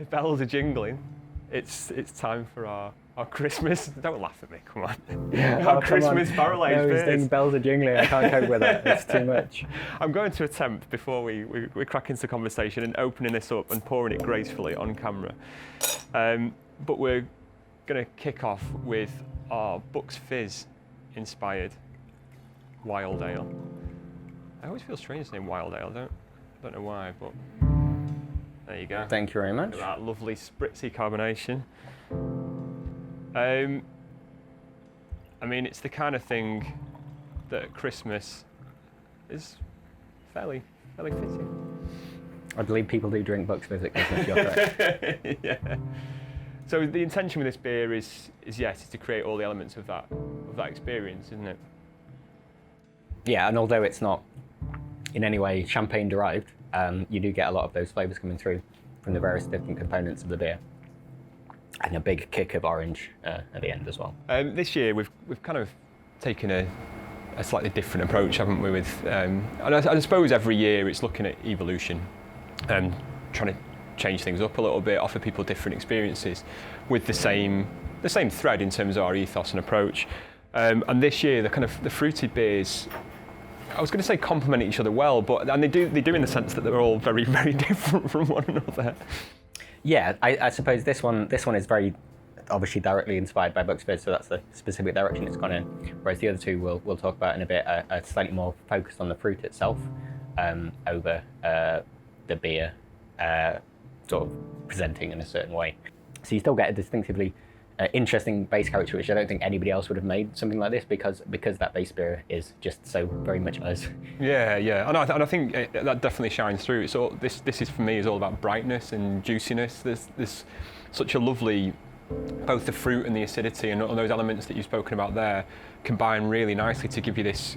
The bells are jingling. It's time for our Christmas. Don't laugh at me, come on. Our Christmas barrel-aged beers. Bells are jingling. I can't cope with it. It's too much. I'm going to attempt, before we crack into conversation, and opening this up and pouring it gracefully on camera. But we're going to kick off with our Bucks Fizz-inspired Wild Ale. I always feel strange saying Wild Ale. Don't know why, but there you go. Thank you very much. That lovely spritzy carbonation. I mean, it's the kind of thing that at Christmas is fairly fitting. I believe people do drink Bucks Fizz at Christmas. You're correct. Yeah. So the intention with this beer is to create all the elements of that experience, isn't it? Yeah, and although it's not in any way champagne derived, you do get a lot of those flavours coming through from the various different components of the beer, and a big kick of orange at the end as well. This year we've kind of taken a slightly different approach, haven't we? With and I suppose every year it's looking at evolution and trying to change things up a little bit, offer people different experiences with the same thread in terms of our ethos and approach. And this year the fruited beers, I was going to say complement each other well, and they do in the sense that they're all very, very different from one another. Yeah, I suppose this one is very obviously directly inspired by Bucks Fizz, so that's the specific direction it's gone in. Whereas the other two we'll talk about in a bit are slightly more focused on the fruit itself over the beer sort of presenting in a certain way. So you still get a distinctively interesting base character, which I don't think anybody else would have made something like this because that base beer is just so very much us. Yeah, and I think that definitely shines through. It's all this is for me is all about brightness and juiciness. There's such a lovely, both the fruit and the acidity and all those elements that you've spoken about there combine really nicely to give you this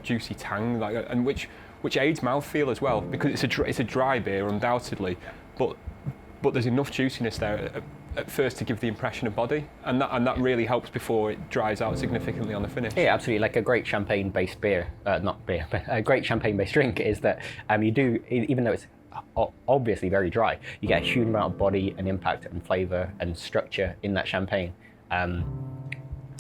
juicy tang, and which aids mouthfeel as well, because it's a dry beer undoubtedly, but there's enough juiciness there at first to give the impression of body, and that really helps before it dries out significantly on the finish. Yeah, absolutely. Like a great champagne-based beer, not beer, but a great champagne-based drink is that you do, even though it's obviously very dry, you get a huge amount of body and impact and flavour and structure in that champagne.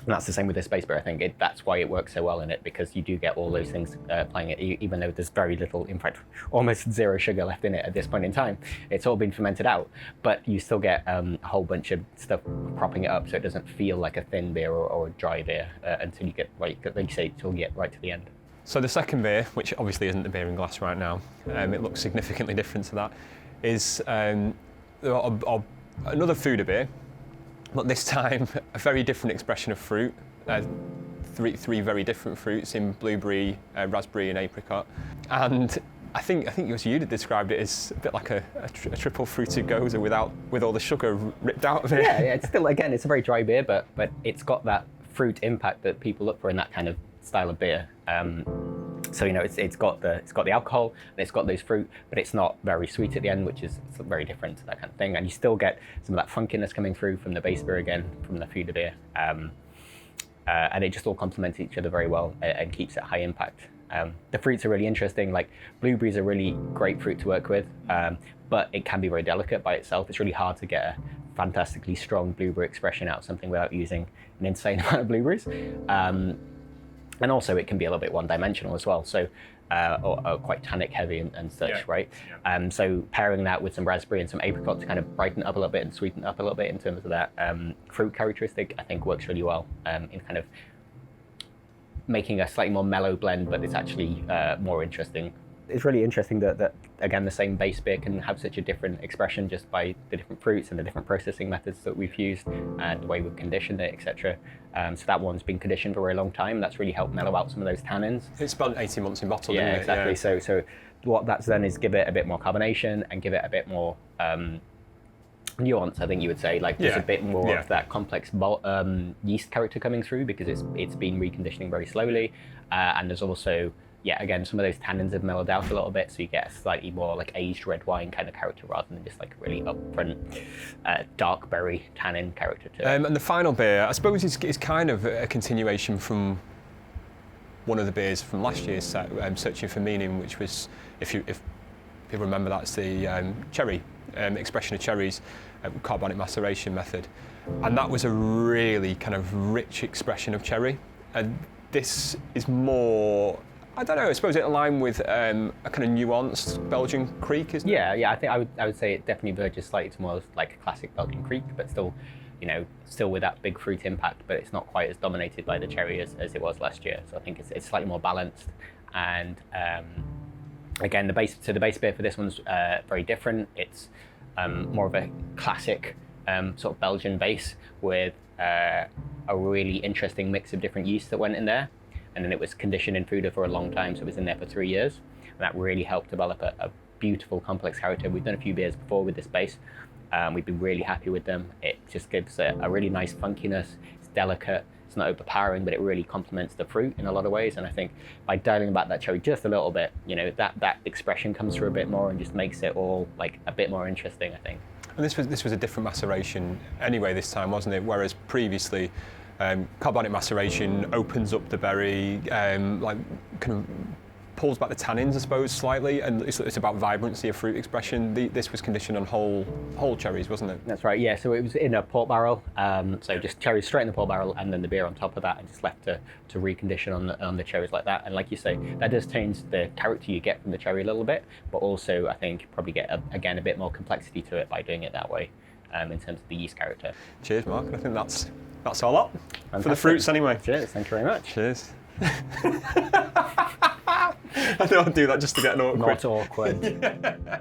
And that's the same with this base beer. I think that's why it works so well in it, because you do get all those things playing it, even though there's very little, in fact, almost zero sugar left in it at this point in time. It's all been fermented out, but you still get a whole bunch of stuff propping it up, so it doesn't feel like a thin beer or a dry beer until you get, like you say, until you get right to the end. So the second beer, which obviously isn't the beer in glass right now, it looks significantly different to that, is another foeder beer. But this time, a very different expression of fruit. Three very different fruits in blueberry, raspberry, and apricot. And I think it was you that described it as a bit like a triple fruited goza with all the sugar ripped out of it. Yeah, it's still, again, it's a very dry beer, but it's got that fruit impact that people look for in that kind of style of beer. So it's got the alcohol and it's got those fruit, but it's not very sweet at the end, which is very different to that kind of thing. And you still get some of that funkiness coming through from the base beer again, from the foeder beer, and it just all complements each other very well and keeps it high impact. The fruits are really interesting. Like blueberries are really great fruit to work with, but it can be very delicate by itself. It's really hard to get a fantastically strong blueberry expression out of something without using an insane amount of blueberries. And also it can be a little bit one-dimensional as well, so or quite tannic heavy and such, yeah. Right? Yeah. So pairing that with some raspberry and some apricot to kind of brighten it up a little bit and sweeten it up a little bit in terms of that fruit characteristic, I think works really well in kind of making a slightly more mellow blend, but it's actually more interesting. It's really interesting that again, the same base beer can have such a different expression just by the different fruits and the different processing methods that we've used and the way we've conditioned it, etc. So that one's been conditioned for a very long time. That's really helped mellow out some of those tannins. It's about 18 months in bottle, yeah, isn't it? Exactly. Yeah. So what that's done is give it a bit more carbonation and give it a bit more nuance, I think you would say. Like there's a bit more of that complex yeast character coming through because it's been reconditioning very slowly, and there's also again, some of those tannins have mellowed out a little bit, so you get a slightly more like aged red wine kind of character rather than just like a really upfront dark berry tannin character to it. And the final beer, I suppose, is kind of a continuation from one of the beers from last year's set, Searching for Meaning, which was, if people remember, that's the Cherry expression of cherries, carbonic maceration method. And that was a really kind of rich expression of cherry. And this is more, I don't know, I suppose it aligned with a kind of nuanced Belgian Kriek, isn't it? Yeah, I think I would say it definitely verges slightly to more like a classic Belgian Kriek, but still, still with that big fruit impact, but it's not quite as dominated by the cherry as it was last year. So I think it's slightly more balanced. And again, the base beer for this one's very different. It's more of a classic sort of Belgian base with a really interesting mix of different yeasts that went in there. And then it was conditioned in foeder for a long time, so it was in there for 3 years. And that really helped develop a beautiful, complex character. We've done a few beers before with this base. We've been really happy with them. It just gives a really nice funkiness. It's delicate. It's not overpowering, but it really complements the fruit in a lot of ways. And I think by dialing back that cherry just a little bit, that expression comes through a bit more and just makes it all like a bit more interesting, I think. And this was a different maceration anyway this time, wasn't it? Whereas previously, carbonic maceration opens up the berry, like kind of pulls back the tannins, I suppose, slightly, and it's about vibrancy of fruit expression. This was conditioned on whole cherries, wasn't it? That's right, yeah. So it was in a port barrel, so just cherries straight in the port barrel, and then the beer on top of that, and just left to recondition on the cherries like that. And like you say, that does change the character you get from the cherry a little bit, but also I think probably get again a bit more complexity to it by doing it that way, in terms of the yeast character. Cheers, Mark. I think that's our lot. Fantastic. For the fruits anyway. Cheers, thank you very much. Cheers. I know I'd do that just to get an awkward. Not awkward. Yeah.